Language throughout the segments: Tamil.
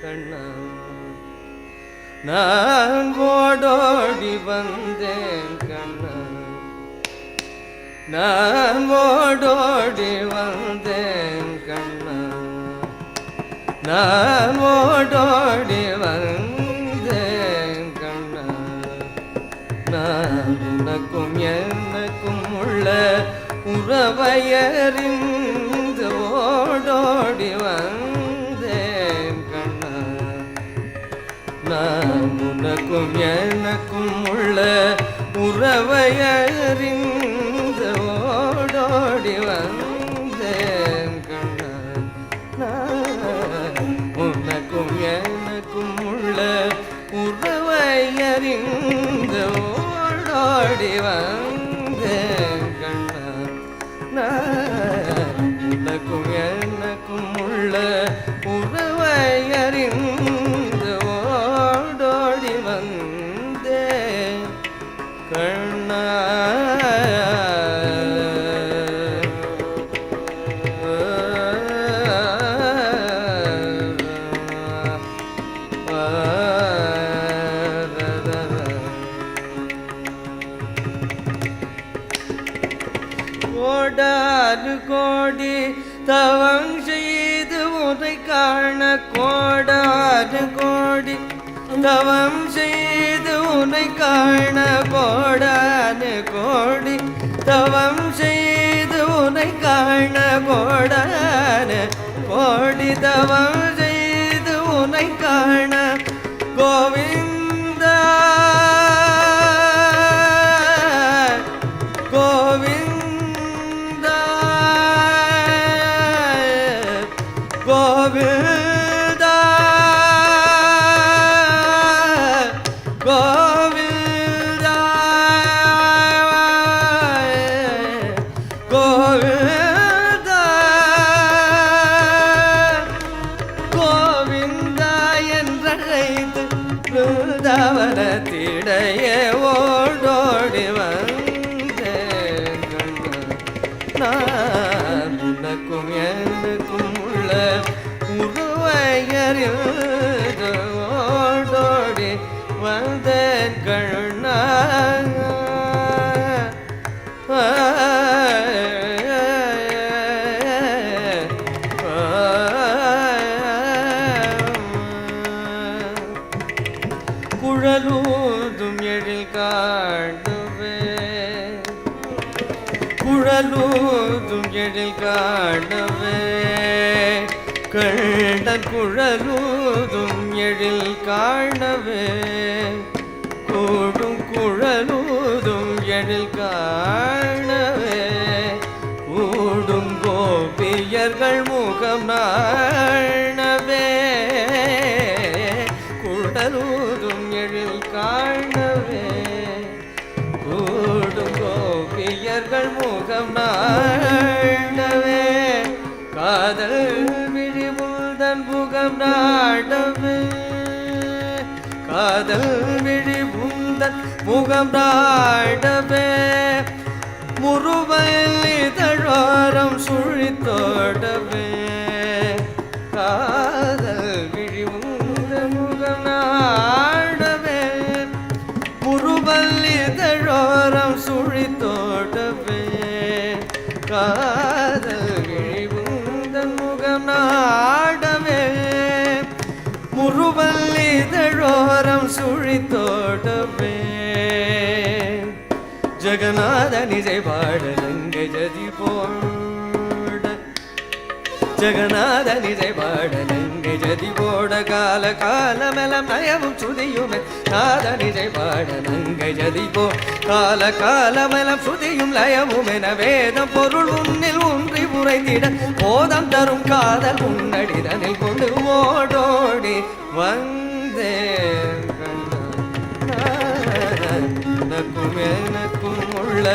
கண்ணா நான் ஓடோடி வந்தேன் கண்ணா நான் ஓடோடி வந்தேன் கண்ணா நான் ஓடோடி வந்தேன் கண்ணா நான் உனக்கும் எனக்கும் உள்ள உறவையறிந்து ஓடோடி வந்தேன் கண்ணா நான் உனக்கும் எனக்கும் உள்ள உறவையறிந்து ஓடோடி வந்தேன் கண்ணா நான் உனக்கும் எனக்கும் உள்ள உறவையறிந்து ஓடோடி வந்தேன் கண்ணா நான் உனக்கும் எனக்கும் உள்ள உறவையறிந்து ஓடோடி வந்தேன் கண்ணா கோடானு கோடி தவம் செய்து உன்னை காண கோடானு கோடி தவம் செய்து உன்னை காண கோடானு கோடி தவம் செய்து உன்னை காண கோடானு கோடி தவம் செய்து உன்னை காண கோவிந்தா கோவிந்தா கோவிந்தா கோவிந்தா கோவிந்தா கோவிந்தா என்றழைத்து பிருந்தாவனத்திடையே ஓடோடி வந்தேன் நான் உனக்கும் எனக்கும் உள்ள உருவையறிந்து ஓடோடி வந்தேன் கண்ணா குழலூதும் எழில் காணுவே குழலூதும் எழில் காணவே கண்டன் குழலூதும் எழில் காணவே கூடும் குழலூதும் எழில் காணவே கூடும் கோபியர்கள் முகம் நாணவே குழலூதும் எழில் காணவே கூடும் கோபியர்கள் முகம் நாடவே காதல் விழிமுதன் முகம் நாடவே காதல் விழிமுதன் முகம் நாடவே முருவையில் இதழோரம் சுழித்தோடவே காதல் விழிமுதன் முகம் நாடவே முருவல் இதழோரம் சுழித்தோடவே காதல் விழிமுந்தன் முகம் நாடவே முருவல் இதழோரம் சுழித்தோடவே ஜகநாதன் இசை பாடலங்கை ஜதி போட ஜகநாதன் இசை பாடலங்கை ஜதி போட கால காலமெல்லாம் நயமும் சுதியுமே நாதன் இசை பாடலங்கை ஜதி போ கால காலமெல்லாம் சுதியும் லயமும் என வேதம் பொருள் உன்னில் ஒன்றி உரைந்திட போதம் தரும் காதல் உன்னடிதனில் கொண்டு ஓடோடி வந்தேன் உனக்கும் எனக்கும் உள்ள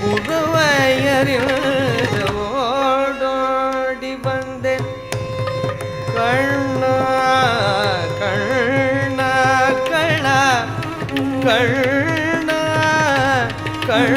உறவையறிந்து ஓடோடி வந்தேன் கண்ணா கண்ணா கண்ணா கண்ணா கண்ணா